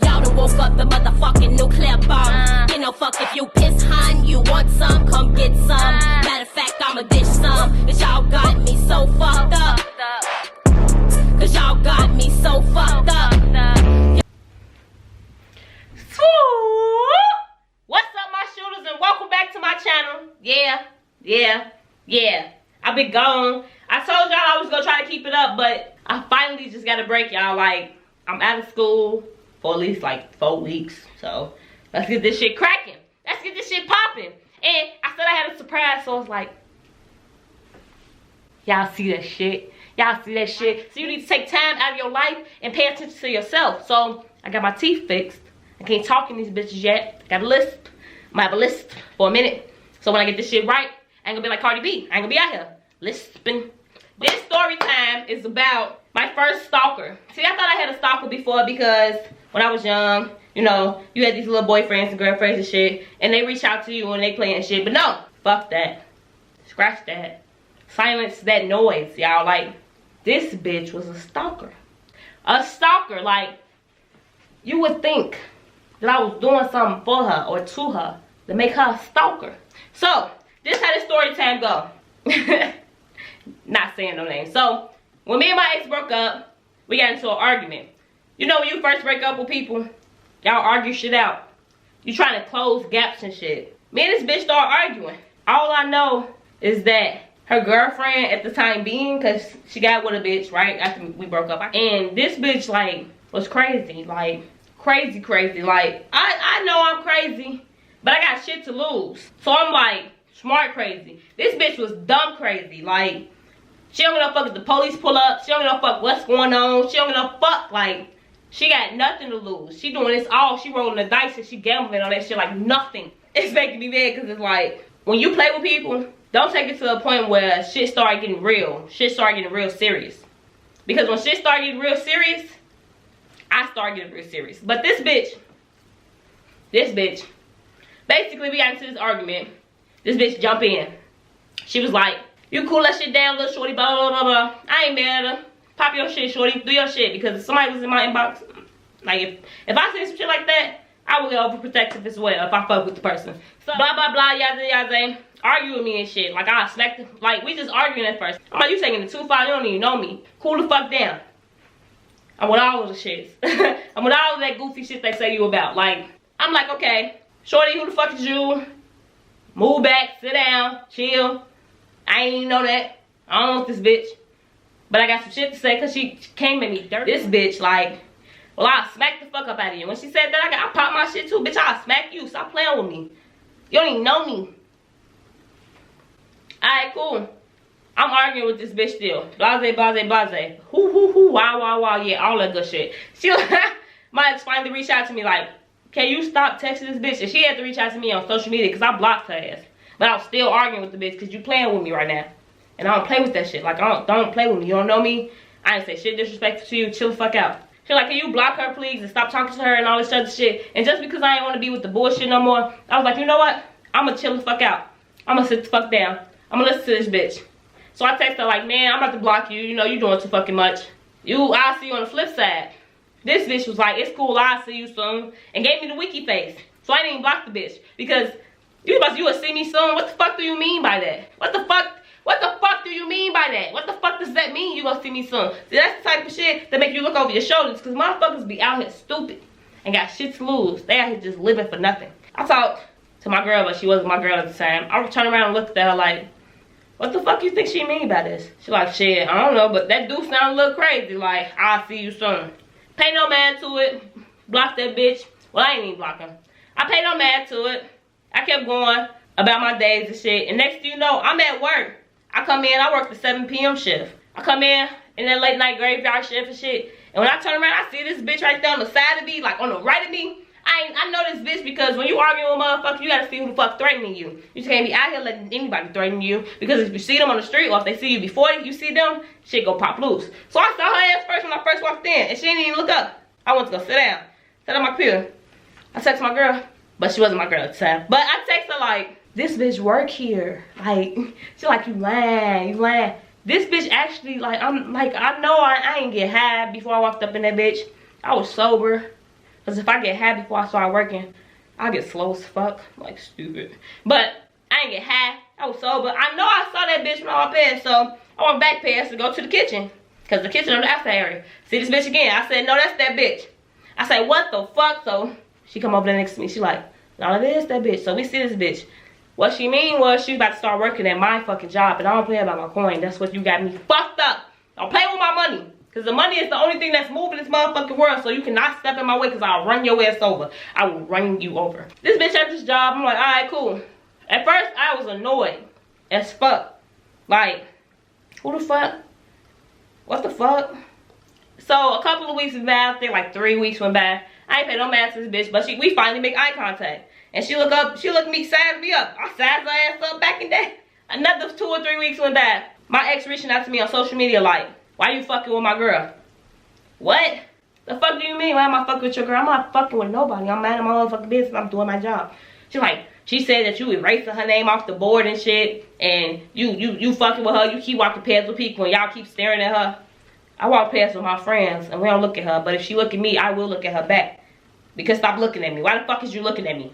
Y'all done woke up the motherfucking nuclear bomb. You know, fuck if you piss, hun, you want some, come get some. Matter of fact, I'ma dish some. Cause y'all got me so fucked up. Cause y'all got me so fucked up. What's up, my shooters, and welcome back to my channel. Yeah. I've been gone. I told y'all I was gonna try to keep it up, but I finally just got a break, y'all. Like, I'm out of school for at least like 4 weeks. So let's get this shit cracking. Let's get this shit popping. And I said I had a surprise, so I was like, y'all see that shit? Y'all see that shit? So you need to take time out of your life and pay attention to yourself. So I got my teeth fixed. I can't talk in these bitches yet. I got a lisp. I'm gonna have a lisp for a minute. So when I get this shit right, I ain't gonna be like Cardi B. I ain't gonna be out here lisping. This story time is about my first stalker. See, I thought I had a stalker before because when I was young, you know, you had these little boyfriends and girlfriends and shit, and they reach out to you when they playing shit. But no, fuck that. Scratch that. Silence that noise, y'all. Like, this bitch was a stalker. A stalker. Like, you would think that I was doing something for her or to her to make her a stalker. So, this how the story time go. Not saying no names. So, when me and my ex broke up, we got into an argument. You know when you first break up with people, y'all argue shit out. You trying to close gaps and shit. Me and this bitch start arguing. All I know is that her girlfriend at the time being, because she got with a bitch, right, after we broke up. And this bitch, like, was crazy. Like, crazy. Like, I know I'm crazy, but I got shit to lose. So I'm like, smart crazy. This bitch was dumb crazy. Like, she don't give a fuck if the police pull up. She don't give a fuck what's going on. She don't give a fuck. Like, she got nothing to lose. She doing this all. She rolling the dice and she gambling on that shit like nothing. It's making me mad because it's like, when you play with people, don't take it to a point where shit start getting real. Shit start getting real serious. Because when shit start getting real serious, I start getting real serious. But this bitch, basically we got into this argument. This bitch jump in. She was like, you cool that shit down, little shorty, blah, blah, blah, blah. I ain't mad at her. Pop your shit, shorty. Do your shit. Because if somebody was in my inbox, like, if I say some shit like that, I would get overprotective as well if I fuck with the person. So, blah, blah, blah, yada. Argue with me and shit. Like, I smacked the, like, we just arguing at first. I'm like, you taking it too far. You don't even know me. Cool the fuck down. I'm with all of the shits. I'm with all of that goofy shit they say you about. Like, I'm like, okay, shorty, who the fuck is you? Move back, sit down, chill. I ain't even know that. I don't want this bitch. But I got some shit to say because she came at me dirty. This bitch, like, well, I'll smack the fuck up out of you. When she said that, I pop my shit too. Bitch, I'll smack you. Stop playing with me. You don't even know me. Alright, cool. I'm arguing with this bitch still. Blase. Hoo. Wow. Yeah, all that good shit. She, my ex finally reached out to me like, can you stop texting this bitch? And she had to reach out to me on social media because I blocked her ass. But I was still arguing with the bitch because you playing with me right now. And I don't play with that shit. Like, don't play with me. You don't know me. I ain't say shit disrespectful to you. Chill the fuck out. She like, can you block her, please? And stop talking to her and all this other shit. And just because I ain't want to be with the bullshit no more, I was like, you know what? I'm going to chill the fuck out. I'm going to sit the fuck down. I'm going to listen to this bitch. So I text her like, man, I'm about to block you. You know, you doing too fucking much. I'll see you on the flip side. This bitch was like, it's cool, I'll see you soon. And gave me the wiki face. So I didn't even block the bitch. Because you will see me soon. What the fuck do you mean by that? What the fuck do you mean by that? What the fuck does that mean you gonna see me soon? See, that's the type of shit that make you look over your shoulders. Because motherfuckers be out here stupid. And got shit to lose. They out here just living for nothing. I talked to my girl, but she wasn't my girl at the time. I turned around and looked at her like, what the fuck you think she mean by this? She like, shit, I don't know, but that do sound a little crazy. Like, I'll see you soon. Pay no man to it. Block that bitch. Well, I ain't even block her. I pay no man to it. I kept going about my days and shit. And next thing you know, I'm at work. I come in, I work the 7 p.m. shift. I come in that late night graveyard shift and shit. And when I turn around, I see this bitch right there on the side of me, like on the right of me. I know this bitch because when you arguing with motherfuckers, you gotta see who the fuck threatening you. You just can't be out here letting anybody threaten you. Because if you see them on the street or if they see you before you see them, shit go pop loose. So I saw her ass first when I first walked in and she didn't even look up. I went to go sit down. Sat on my computer. I text my girl, but she wasn't my girl at the time. But I text her like, this bitch work here. Like, she like, you lying. This bitch actually, like, I'm like, I know I ain't get high before I walked up in that bitch. I was sober. Because if I get high before I start working, I get slow as fuck. Like, stupid. But I ain't get high. I was sober. I know I saw that bitch when I was past, so I went back past to go to the kitchen. Because the kitchen on the outside area. See this bitch again. I said, no, that's that bitch. I said, what the fuck? So she come over there next to me. She like, no, it is that bitch. So we see this bitch. What she mean was she about to start working at my fucking job. And I don't play about my coin. That's what you got me fucked up. Don't play with my money. Because the money is the only thing that's moving this motherfucking world. So you cannot step in my way because I'll run your ass over. I will run you over. This bitch at this job. I'm like, alright, cool. At first, I was annoyed as fuck. Like, who the fuck? What the fuck? So a couple of weeks went by. I think like 3 weeks went by. I ain't pay no mind to this bitch. But we finally make eye contact. And she look up. She look me, size me up. I sized her ass up back in there. Another 2 or 3 weeks went by. My ex reaching out to me on social media like, why you fucking with my girl? What? The fuck do you mean? Why am I fucking with your girl? I'm not fucking with nobody. I'm minding my motherfucking business. I'm doing my job. She like, she said that you erasing her name off the board and shit. And you fucking with her. You keep walking past with people and y'all keep staring at her. I walk past with my friends and we don't look at her. But if she look at me, I will look at her back. Because stop looking at me. Why the fuck is you looking at me?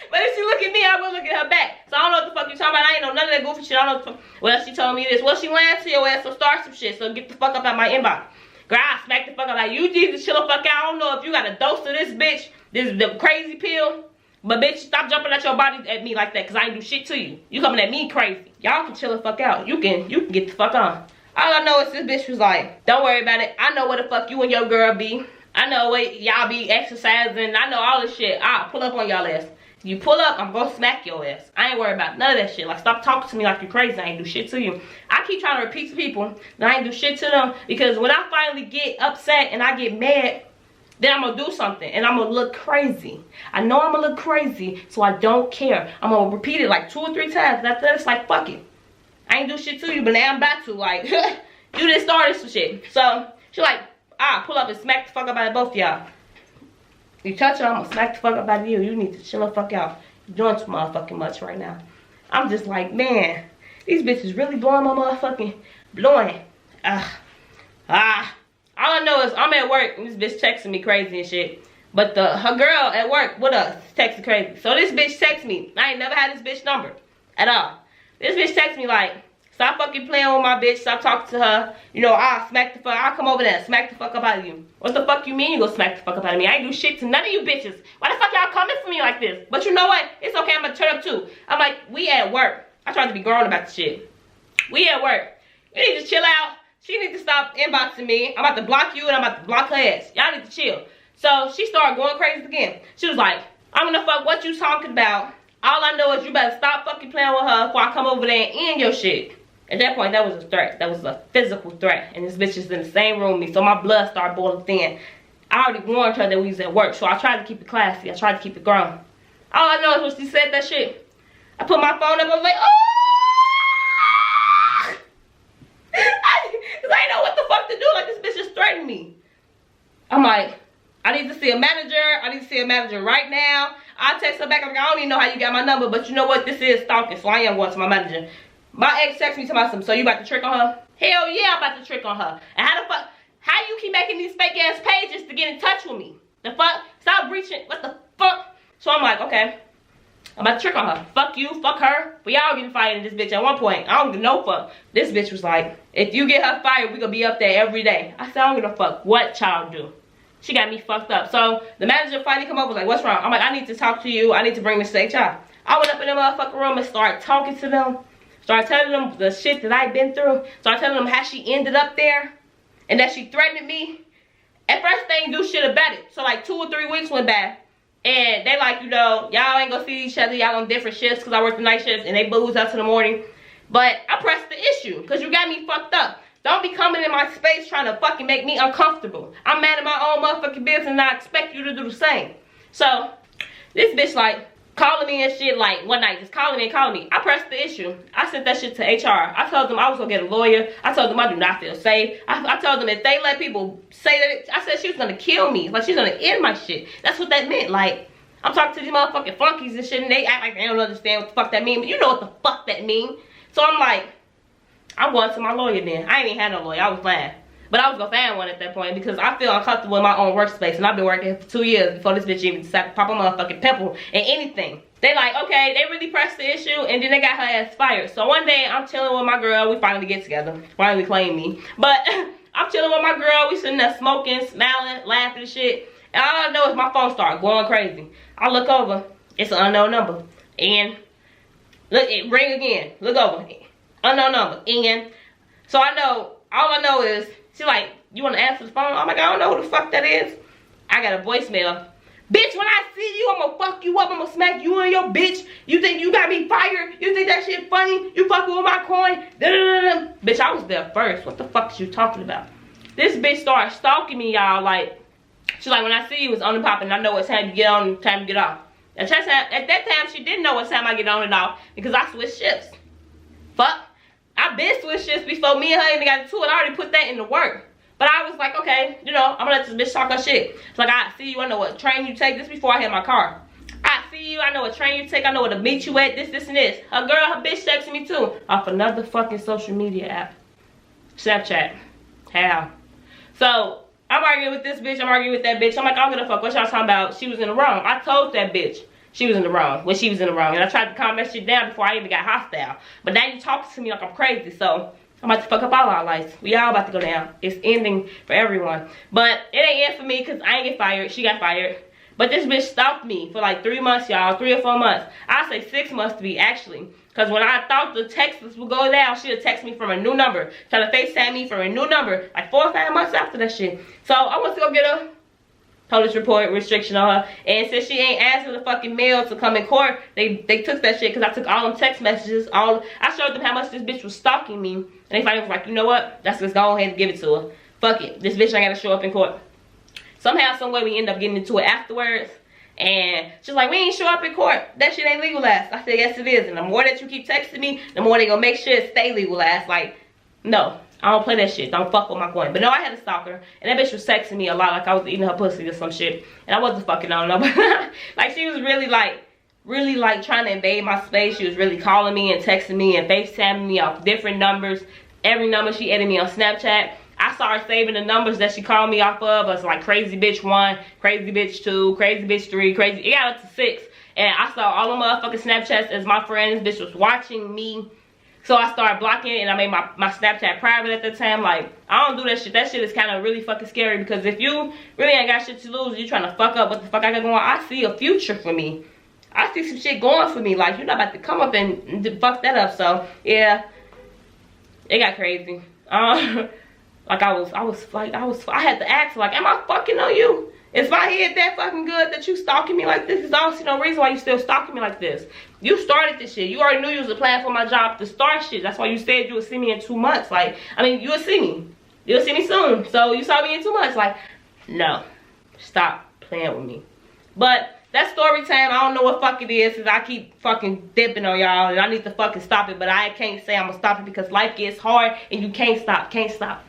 But if she look at me, I will look at her back. So I don't know what the fuck you talking about. I ain't know none of that goofy shit. I don't know what the fuck. Well, she told me this. Well, she lying to your ass, so start some shit. So get the fuck up out my inbox. Girl, I smack the fuck up. Like, you need to chill the fuck out. I don't know if you got a dose of this bitch, the crazy pill. But bitch, stop jumping at your body at me like that, because I ain't do shit to you. You coming at me crazy. Y'all can chill the fuck out. You can get the fuck on. All I know is this bitch was like, don't worry about it. I know where the fuck you and your girl be. I know where y'all be exercising. I know all this shit. I'll pull up on y'all ass. You pull up, I'm gonna smack your ass. I ain't worried about none of that shit. Like, stop talking to me like you're crazy. I ain't do shit to you. I keep trying to repeat to people that I ain't do shit to them, because when I finally get upset and I get mad, then I'm gonna do something and I'm gonna look crazy. I know I'm gonna look crazy, so I don't care. I'm gonna repeat it like 2 or 3 times. After that, it's like, fuck it. I ain't do shit to you, but now I'm about to. Like, you didn't start this shit. So, she like, pull up and smack the fuck up out of both of y'all. You touch her, I'm gonna smack the fuck up out of you. You need to chill the fuck out. You're doing too motherfucking much right now. I'm just like, man, these bitches really blowing my motherfucking, blowing. All I know is I'm at work and this bitch texting me crazy and shit. But her girl at work with us texting crazy. So this bitch texts me. I ain't never had this bitch number at all. This bitch texts me like, stop fucking playing with my bitch. Stop talking to her. You know, I'll come over there and smack the fuck up out of you. What the fuck you mean you gonna smack the fuck up out of me? I ain't do shit to none of you bitches. Why the fuck y'all coming for me like this? But you know what? It's okay. I'm gonna turn up too. I'm like, we at work. I tried to be grown about the shit. We at work. You need to chill out. She need to stop inboxing me. I'm about to block you and I'm about to block her ass. Y'all need to chill. So she started going crazy again. She was like, I'm gonna fuck what you talking about. All I know is you better stop fucking playing with her before I come over there and end your shit. At that point, that was a threat. That was a physical threat. And this bitch is in the same room with me, so my blood started boiling thin. I already warned her that we was at work, so I tried to keep it classy. I tried to keep it grown. All I know is when she said that shit, I put my phone up, I was like, oh! Cause I didn't know what the fuck to do. Like, this bitch just threatened me. I'm like, I need to see a manager. I need to see a manager right now. I text her back. I'm like, I don't even know how you got my number, but you know what? This is stalking, so I am going to my manager. My ex texted me to myself, so you about to trick on her? Hell yeah, I'm about to trick on her. And how the fuck, how you keep making these fake ass pages to get in touch with me? The fuck? Stop reaching, what the fuck? So I'm like, okay, I'm about to trick on her. Fuck you, fuck her. We all getting fired in this bitch at one point. I don't give no fuck. This bitch was like, if you get her fired, we gonna be up there every day. I said, I don't give a fuck what child do. She got me fucked up. So the manager finally come over, was like, what's wrong? I'm like, I need to talk to you. I need to bring this to HR. I went up in the motherfucking room and started talking to them. Started telling them the shit that I've been through. Started telling them how she ended up there. And that she threatened me. At first, they didn't do shit about it. So like 2 or 3 weeks went by. And they like, you know, y'all ain't gonna see each other. Y'all on different shifts because I work the night shifts. And they booze up to the morning. But I pressed the issue because you got me fucked up. Don't be coming in my space trying to fucking make me uncomfortable. I'm mad at my own motherfucking business and I expect you to do the same. So, this bitch like calling me and shit like one night. Just calling me and calling me. I pressed the issue. I sent that shit to HR. I told them I was gonna get a lawyer. I told them I do not feel safe. I told them if they let people say that, I said she was gonna kill me. Like, she's gonna end my shit. That's what that meant. Like, I'm talking to these motherfucking flunkies and shit and they act like they don't understand what the fuck that mean. But you know what the fuck that mean. So I'm like, I'm going to my lawyer then. I ain't even had no lawyer. I was lying. But I was gonna find one at that point because I feel uncomfortable in my own workspace, and I've been working for 2 years before this bitch even decided to pop a motherfucking pimple and anything. They like, okay, they really pressed the issue, and then they got her ass fired. So one day, I'm chilling with my girl. We finally get together. Finally claim me. But I'm chilling with my girl. We sitting there smoking, smiling, laughing and shit. And all I know is my phone started going crazy. I look over. It's an unknown number. And look, it ring again. Look over. Unknown number. And so I know, all I know is, she like, you want to answer the phone? I'm like, I don't know who the fuck that is. I got a voicemail. Bitch, when I see you, I'm gonna fuck you up. I'm gonna smack you and your bitch. You think you got me fired? You think that shit funny? You fucking with my coin? Da-da-da-da. Bitch, I was there first. What the fuck is you talking about? This bitch started stalking me, y'all. Like, she's like, when I see you, it's on and popping. I know what time you get on and time to get off. At that time, she didn't know what time I get on and off because I switched shifts. Fuck. I been switched shifts before me and her even got into it. I already put that into work. But I was like, okay, you know, I'm gonna let this bitch talk her shit. It's like, I see you, I know what train you take. This before I had my car. I see you, I know what train you take. I know where to meet you at, this, and this. Her girl, her bitch texting me too. Off another fucking social media app. Snapchat. How? So, I'm arguing with this bitch, I'm arguing with that bitch. I'm like, I don't give a fuck what y'all talking about. She was in the wrong. I told that bitch she was in the wrong when she was in the wrong. And I tried to calm that shit down before I even got hostile. But now you talking to me like I'm crazy, so I'm about to fuck up all our lives. We all about to go down. It's ending for everyone. But it ain't end for me because I ain't get fired. She got fired. But this bitch stalked me for like 3 months, y'all. 3 or 4 months. I say 6 months to be actually. Because when I thought the texts would go down, she would text me from a new number. Try to FaceTime me from a new number. Like 4 or 5 months after that shit. So I went to go get a police report restriction on her. And since she ain't answering the fucking mail to come in court, they took that shit because I took all them text messages. I showed them how much this bitch was stalking me. And they finally was like, you know what? Let's just go ahead and give it to her. Fuck it. This bitch ain't gotta show up in court. Somehow, some way, we end up getting into it afterwards. And she's like, we ain't show up in court. That shit ain't legalized. I said, yes it is. And the more that you keep texting me, the more they gonna make sure it stay legalized. Like, no. I don't play that shit. Don't fuck with my coin. But no, I had a stalker. And that bitch was texting me a lot. Like I was eating her pussy or some shit. And I wasn't fucking on her. Like she was really like trying to invade my space. She was really calling me and texting me and FaceTiming me off different numbers. Every number she added me on Snapchat. I started saving the numbers that she called me off of. It was like crazy bitch 1, crazy bitch 2, crazy bitch 3, crazy. It got up to 6. And I saw all the motherfucking Snapchats as my friends. Bitch was watching me. So I started blocking it and I made my Snapchat private at the time. Like, I don't do that shit. That shit is kind of really fucking scary because if you really ain't got shit to lose, you trying to fuck up what the fuck I got going on, I see a future for me. I see some shit going for me. Like, you're not about to come up and fuck that up. So, yeah. It got crazy. Like, I had to ask, like, am I fucking on you? Is my head that fucking good that you stalking me like this? There's honestly no reason why you still stalking me like this. You started this shit. You already knew you was applying for my job to start shit. That's why you said you would see me in 2 months. Like, I mean, you would see me. You'll see me soon. So you saw me in 2 months. Like, no. Stop playing with me. But that's story time. I don't know what fuck it is because I keep fucking dipping on y'all and I need to fucking stop it. But I can't say I'm gonna stop it because life gets hard and you can't stop. Can't stop.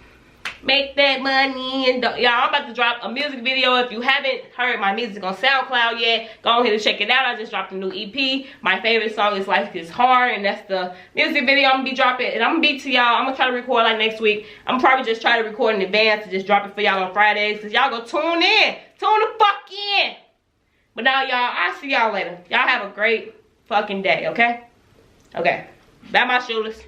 Make that money and y'all, I'm about to drop a music video. If you haven't heard my music on SoundCloud yet, go ahead and check it out. I just dropped a new EP. My favorite song is Life Gets Hard, and that's the music video I'm gonna be dropping. And I'm gonna be to y'all. I'm gonna try to record like next week. I'm probably just try to record in advance to just drop it for y'all on Fridays, because y'all go tune in. Tune the fuck in. But now y'all, I'll see y'all later. Y'all have a great fucking day, okay? Okay. Bye my shooters.